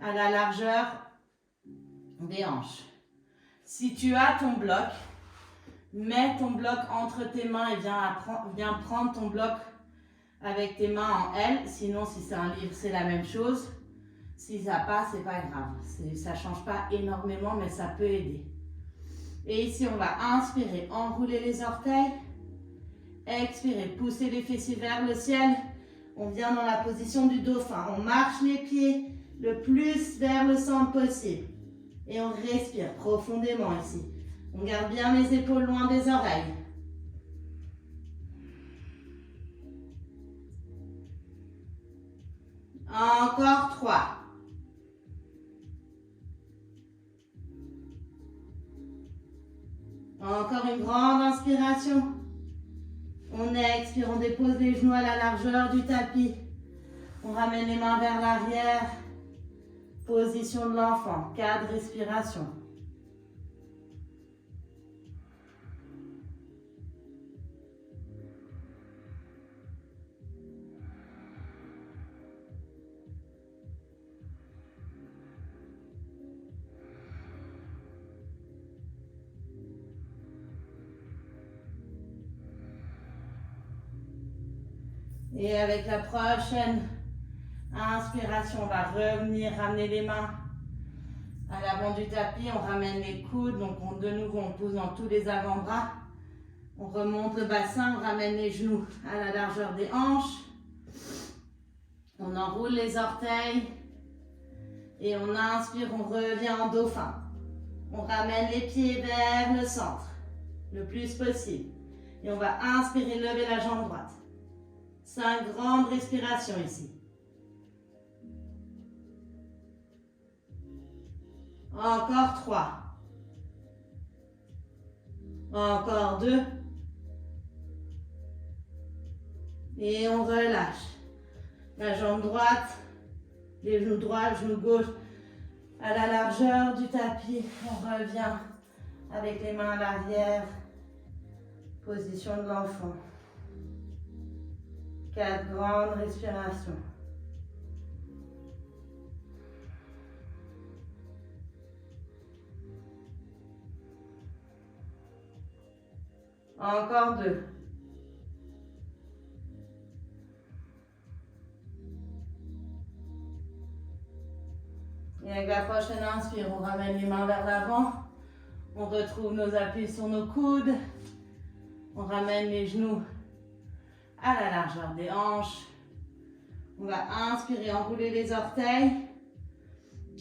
Speaker 1: à la largeur des hanches. Si tu as ton bloc, mets ton bloc entre tes mains et viens prendre ton bloc avec tes mains en L. Sinon, si c'est un livre, c'est la même chose. Si ça passe, c'est pas grave. Ça change pas énormément, mais ça peut aider. Et ici, on va inspirer, enrouler les orteils. Expirer, pousser les fessiers vers le ciel. On vient dans la position du dauphin. On marche les pieds le plus vers le centre possible. Et on respire profondément ici. On garde bien les épaules loin des oreilles. Encore 3. Encore une grande inspiration. On expire, on dépose les genoux à la largeur du tapis. On ramène les mains vers l'arrière. Position de l'enfant. 4 respirations.
Speaker 2: Et avec la prochaine inspiration, on va revenir, ramener les mains à l'avant du tapis. On ramène les coudes, donc de nouveau, on pousse dans tous les avant-bras. On remonte le bassin, on ramène les genoux à la largeur des hanches. On enroule les orteils. Et on inspire, on revient en dauphin. On ramène les pieds vers le centre, le plus possible. Et on va inspirer, lever la jambe droite. 5 grandes respirations ici. Encore 3. Encore 2. Et on relâche. La jambe droite, les genoux droits, genoux gauche à la largeur du tapis. On revient avec les mains à l'arrière. Position de l'enfant. 4 grandes respirations. Encore 2. Et avec la prochaine inspire, on ramène les mains vers l'avant. On retrouve nos appuis sur nos coudes. On ramène les genoux à la largeur des hanches. On va inspirer, enrouler les orteils.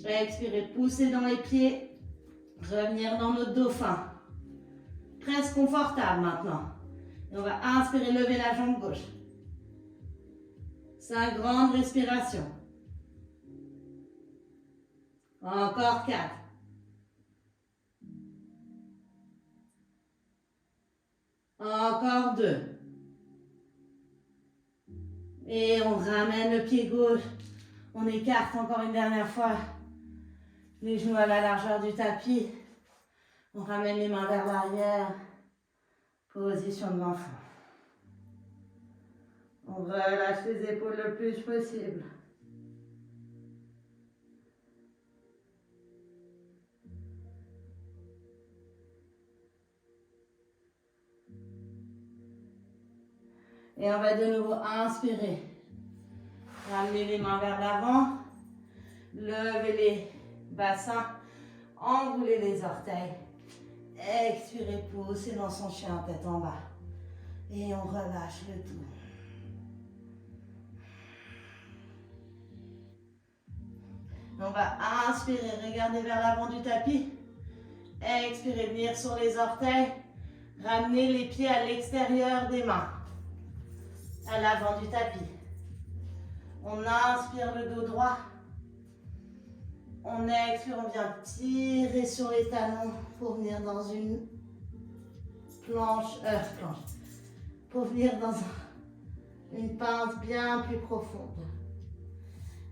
Speaker 2: Expirer, pousser dans les pieds. Revenir dans notre dauphin. Presque confortable maintenant. Et on va inspirer, lever la jambe gauche. 5 grandes respirations. Encore 4. Encore 2. Et on ramène le pied gauche. On écarte encore une dernière fois les genoux à la largeur du tapis. On ramène les mains vers l'arrière. Position de l'enfant. On relâche les épaules le plus possible. Et on va de nouveau inspirer. Ramener les mains vers l'avant. Lever les bassins. Enrouler les orteils. Expirer, pousser dans son chien, tête en bas. Et on relâche le tout. On va inspirer, regarder vers l'avant du tapis. Expirez, venir sur les orteils. Ramener les pieds à l'extérieur des mains. À l'avant du tapis. On inspire le dos droit. On expire, on vient tirer sur les talons pour venir dans une planche. Pour venir dans une pince bien plus profonde.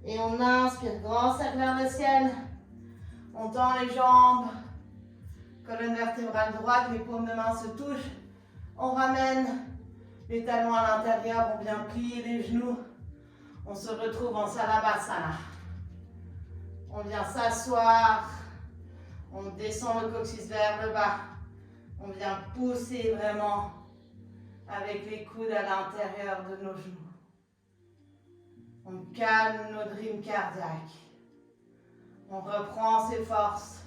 Speaker 2: Et on inspire, grand cercle vers le ciel. On tend les jambes. Colonne vertébrale droite, les paumes de main se touchent. On ramène les talons à l'intérieur, on vient plier les genoux. On se retrouve en Salavasana. On vient s'asseoir. On descend le coccyx vers le bas. On vient pousser vraiment avec les coudes à l'intérieur de nos genoux. On calme notre rythme cardiaque. On reprend ses forces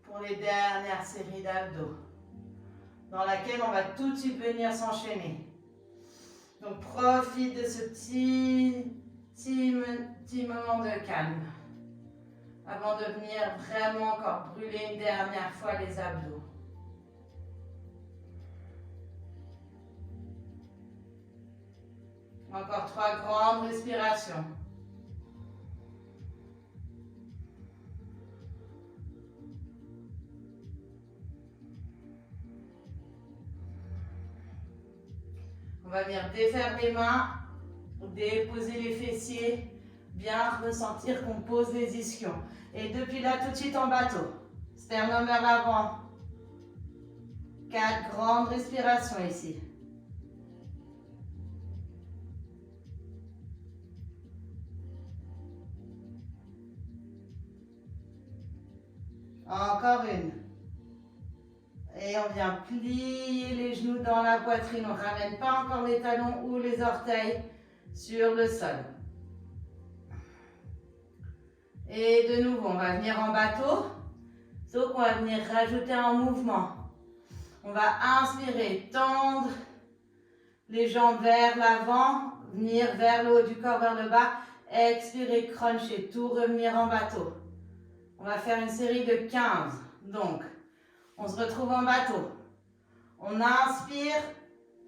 Speaker 2: pour les dernières séries d'abdos, dans laquelle on va tout de suite venir s'enchaîner. Donc profite de ce petit moment de calme avant de venir vraiment encore brûler une dernière fois les abdos. Encore 3 grandes respirations. On va venir défaire les mains, déposer les fessiers, bien ressentir qu'on pose les ischions. Et depuis là, tout de suite en bateau. Sternum vers l'avant. 4 grandes respirations ici. Encore une. Et on vient plier les genoux dans la poitrine. On ne ramène pas encore les talons ou les orteils sur le sol. Et de nouveau, on va venir en bateau. Sauf qu'on va venir rajouter un mouvement. On va inspirer, tendre les jambes vers l'avant, venir vers le haut du corps, vers le bas. Expirer, cruncher, tout revenir en bateau. On va faire une série de 15. Donc, on se retrouve en bateau. On inspire,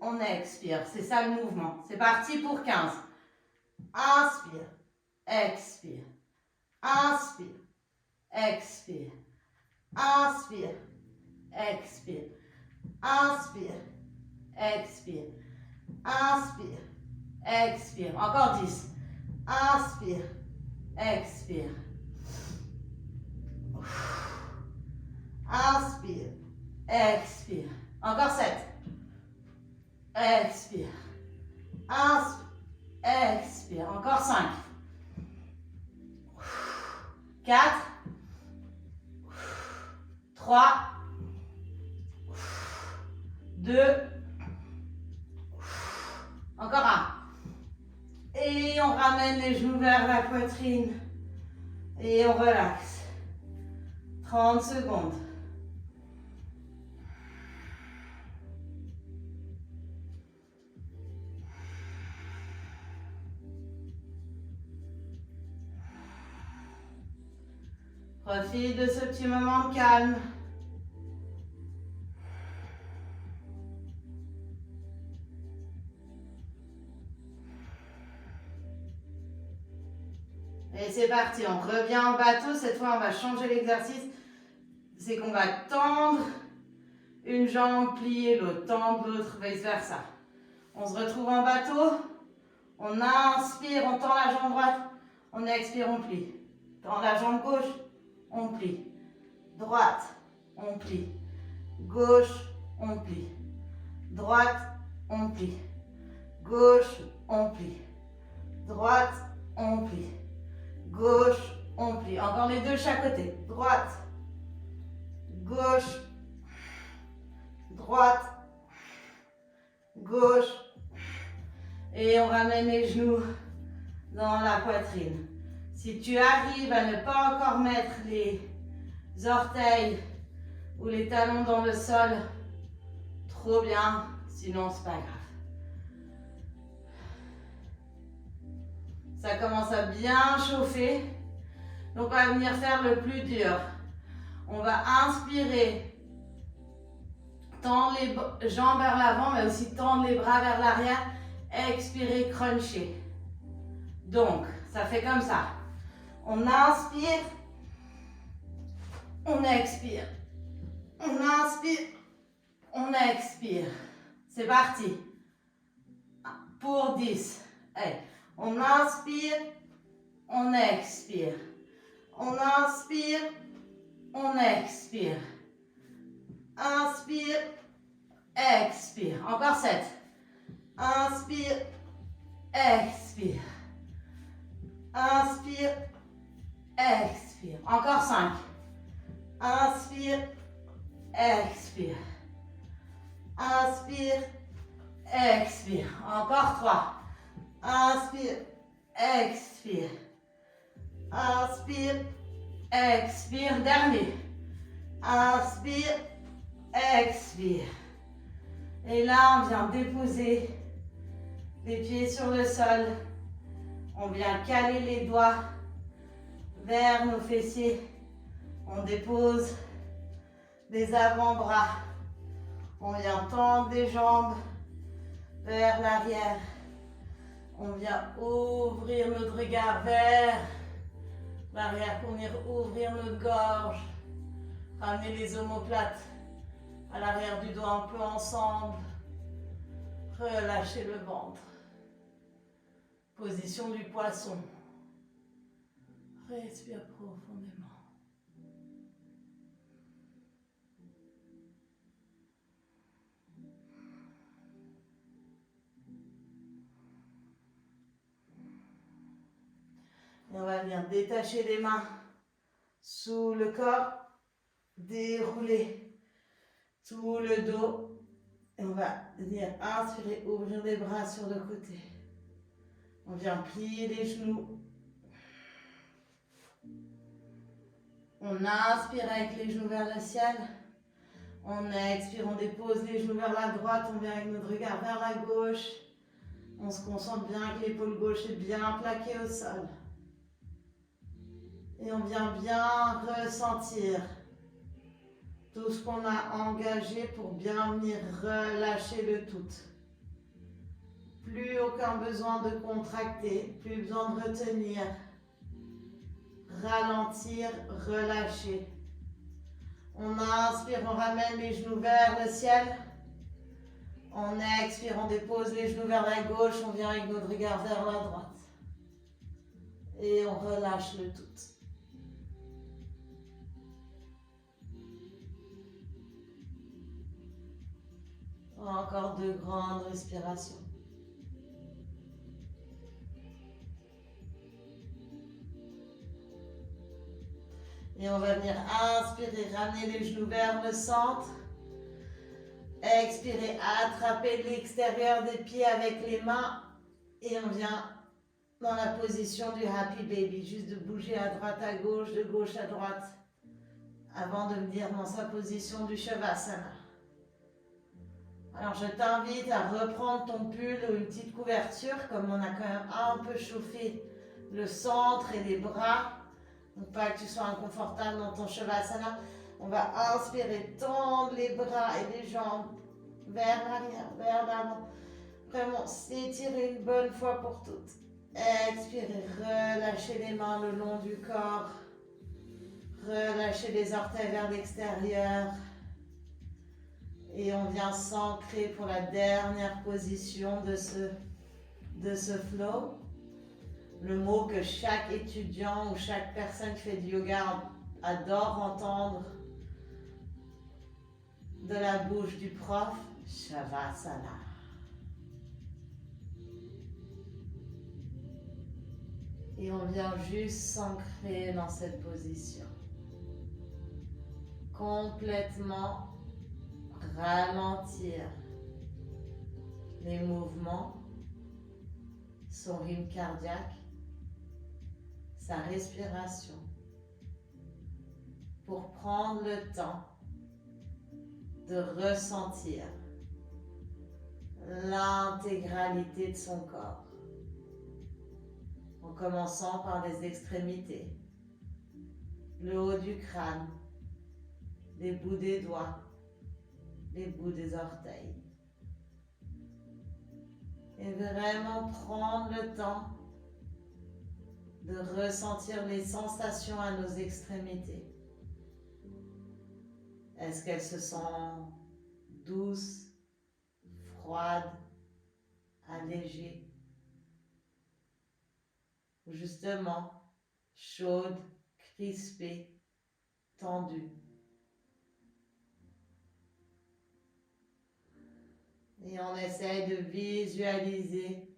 Speaker 2: on expire. C'est ça le mouvement. C'est parti pour 15. Inspire, expire. Inspire, expire. Inspire, expire. Inspire, expire. Inspire, expire. Encore 10. Inspire, expire. Inspire, expire. Encore 7. Expire. Inspire, expire. Encore 5. 4. 3. 2. Encore 1. Et on ramène les genoux vers la poitrine. Et on relaxe. 30 secondes. Profite de ce petit moment de calme. Et c'est parti, on revient en bateau. Cette fois, on va changer l'exercice. C'est qu'on va tendre une jambe, plier l'autre, tendre l'autre, vice versa. On se retrouve en bateau. On inspire, on tend la jambe droite. On expire, on plie. Tend la jambe gauche, on plie. Droite, on plie. Gauche, on plie. Droite, on plie. Gauche, on plie. Droite, on plie. Gauche, on plie. Encore les deux de chaque côté. Droite, gauche, droite, gauche. Et on ramène les genoux dans la poitrine. Si tu arrives à ne pas encore mettre les orteils ou les talons dans le sol, trop bien, sinon c'est pas grave. Ça commence à bien chauffer. Donc on va venir faire le plus dur. On va inspirer, tendre les jambes vers l'avant, mais aussi tendre les bras vers l'arrière. Expirer, cruncher. Donc, ça fait comme ça. On inspire, on expire. On inspire, on expire. C'est parti. Pour 10. Allez. On inspire, on expire. On inspire, on expire. Inspire, expire. Encore 7. Inspire, expire. Inspire, expire. Encore 5. Inspire, expire. Inspire, expire. Encore 3. Inspire, expire. Inspire, expire. Dernier. Inspire, expire. Et là, on vient déposer les pieds sur le sol. On vient caler les doigts vers nos fessiers. On dépose les avant-bras. On vient tendre les jambes vers l'arrière. On vient ouvrir notre regard vers l'arrière pour venir ouvrir notre gorge. Ramener les omoplates à l'arrière du dos un peu ensemble. Relâchez le ventre. Position du poisson. Respire profondément. Et on va venir détacher les mains sous le corps. Dérouler tout le dos. Et on va venir inspirer, ouvrir les bras sur le côté. On vient plier les genoux. On inspire avec les genoux vers le ciel. On expire, on dépose les genoux vers la droite. On vient avec notre regard vers la gauche. On se concentre bien que l'épaule gauche est bien plaquée au sol. Et on vient bien ressentir tout ce qu'on a engagé pour bien venir relâcher le tout. Plus aucun besoin de contracter, plus besoin de retenir. Ralentir, relâcher. On inspire, on ramène les genoux vers le ciel. On expire, on dépose les genoux vers la gauche, on vient avec notre regard vers la droite. Et on relâche le tout. Encore 2 grandes respirations. Et on va venir inspirer, ramener les genoux vers le centre. Expirez, attrapez l'extérieur des pieds avec les mains. Et on vient dans la position du Happy Baby. Juste de bouger à droite, à gauche, de gauche à droite. Avant de venir dans sa position du Shavasana. Alors je t'invite à reprendre ton pull ou une petite couverture. Comme on a quand même un peu chauffé le centre et les bras. Donc pas que tu sois inconfortable dans ton Shavasana. On va inspirer, tendre les bras et les jambes vers l'arrière, vers l'avant. Vraiment s'étirer une bonne fois pour toutes. Expirez, relâchez les mains le long du corps. Relâchez les orteils vers l'extérieur. Et on vient s'ancrer pour la dernière position de ce flow. Le mot que chaque étudiant ou chaque personne qui fait du yoga adore entendre de la bouche du prof, Shavasana. Et on vient juste s'ancrer dans cette position. Complètement ralentir les mouvements, son rythme cardiaque, sa respiration, pour prendre le temps de ressentir l'intégralité de son corps, en commençant par les extrémités, le haut du crâne, les bouts des doigts, les bouts des orteils. Et vraiment prendre le temps de ressentir les sensations à nos extrémités. Est-ce qu'elles se sentent douces, froides, allégées, ou justement chaudes, crispées, tendues? Et on essaye de visualiser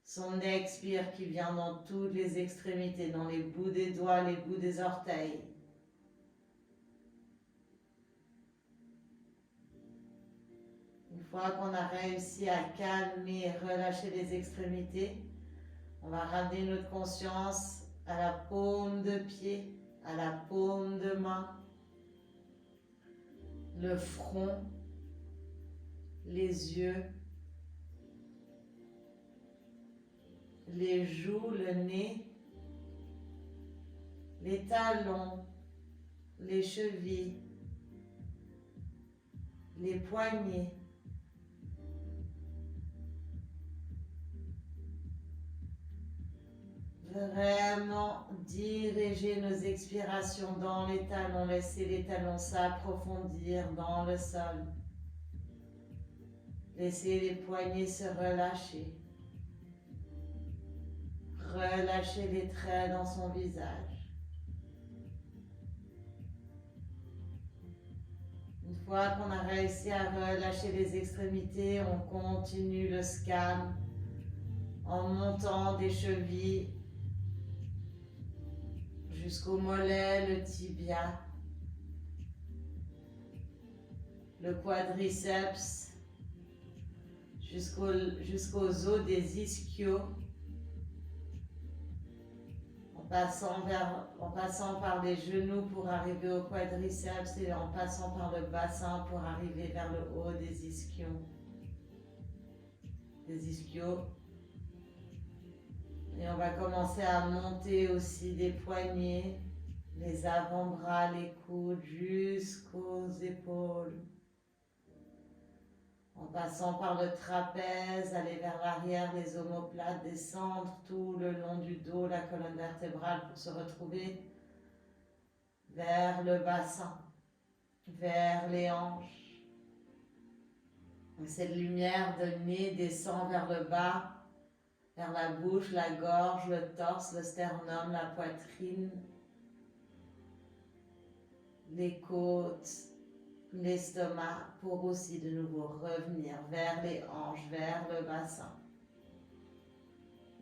Speaker 2: son expire qui vient dans toutes les extrémités, dans les bouts des doigts, les bouts des orteils. Une fois qu'on a réussi à calmer et relâcher les extrémités, on va ramener notre conscience à la paume de pied, à la paume de main, le front, les yeux, les joues, le nez, les talons, les chevilles, les poignets. Vraiment diriger nos expirations dans les talons, laisser les talons s'approfondir dans le sol. Laissez les poignets se relâcher. Relâchez les traits dans son visage. Une fois qu'on a réussi à relâcher les extrémités, on continue le scan en montant des chevilles jusqu'au mollet, le tibia, le quadriceps jusqu'aux os des ischios, en passant par les genoux pour arriver au quadriceps et en passant par le bassin pour arriver vers le haut des ischios. Et on va commencer à monter aussi des poignets, les avant-bras, les coudes jusqu'aux épaules. En passant par le trapèze, aller vers l'arrière, les omoplates, descendre tout le long du dos, la colonne vertébrale pour se retrouver vers le bassin, vers les hanches. Et cette lumière de nez descend vers le bas, vers la bouche, la gorge, le torse, le sternum, la poitrine, les côtes, l'estomac, pour aussi de nouveau revenir vers les hanches, vers le bassin.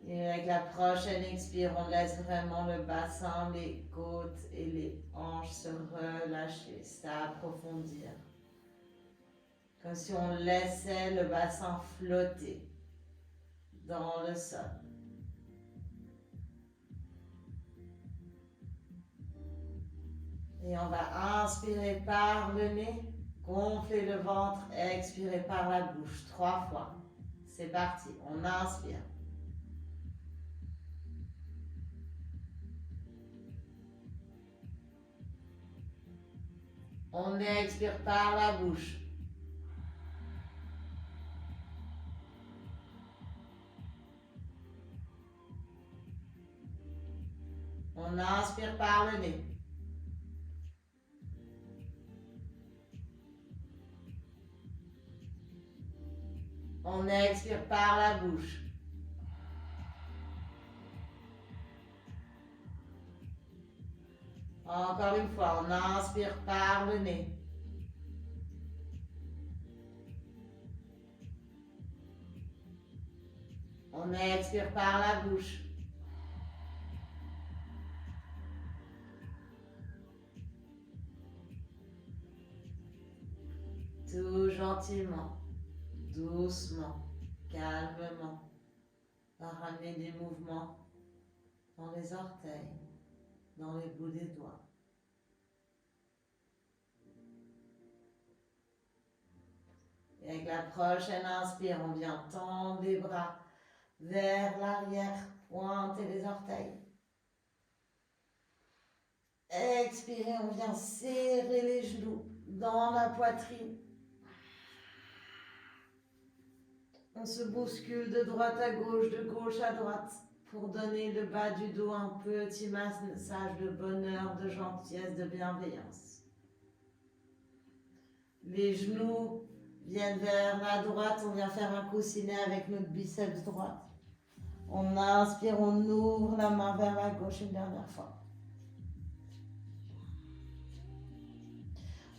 Speaker 2: Et avec la prochaine expire, on laisse vraiment le bassin, les côtes et les hanches se relâcher, s'approfondir. Comme si on laissait le bassin flotter dans le sol. Et on va inspirer par le nez, gonfler le ventre, expirer par la bouche 3 fois. C'est parti, on inspire. On expire par la bouche. On inspire par le nez. On expire par la bouche. Encore une fois, on inspire par le nez. On expire par la bouche. Tout gentiment, doucement, calmement, on va ramener des mouvements dans les orteils, dans les bouts des doigts. Et avec la prochaine inspire, on vient tendre les bras vers l'arrière, pointer les orteils. Expirez, on vient serrer les genoux dans la poitrine. On se bouscule de droite à gauche, de gauche à droite, pour donner le bas du dos un petit massage de bonheur, de gentillesse, de bienveillance. Les genoux viennent vers la droite, on vient faire un coussinet avec notre biceps droite. On inspire, on ouvre la main vers la gauche une dernière fois.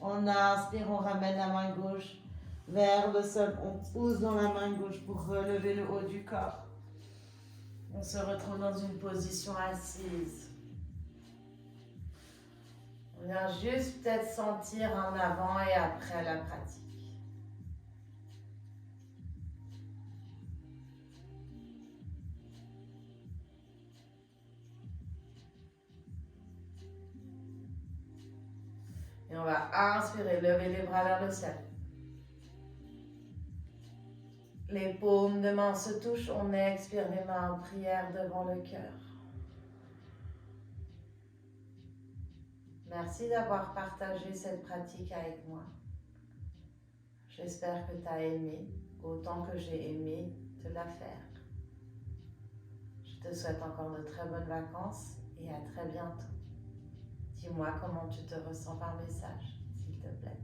Speaker 2: On inspire, on ramène la main gauche vers le sol, on pousse dans la main gauche pour relever le haut du corps. On se retrouve dans une position assise. On vient juste peut-être sentir en avant et après la pratique. Et on va inspirer, lever les bras vers le ciel. Les paumes de main se touchent, on expire les mains en prière devant le cœur. Merci d'avoir partagé cette pratique avec moi. J'espère que tu as aimé autant que j'ai aimé te la faire. Je te souhaite encore de très bonnes vacances et à très bientôt. Dis-moi comment tu te ressens par message, s'il te plaît.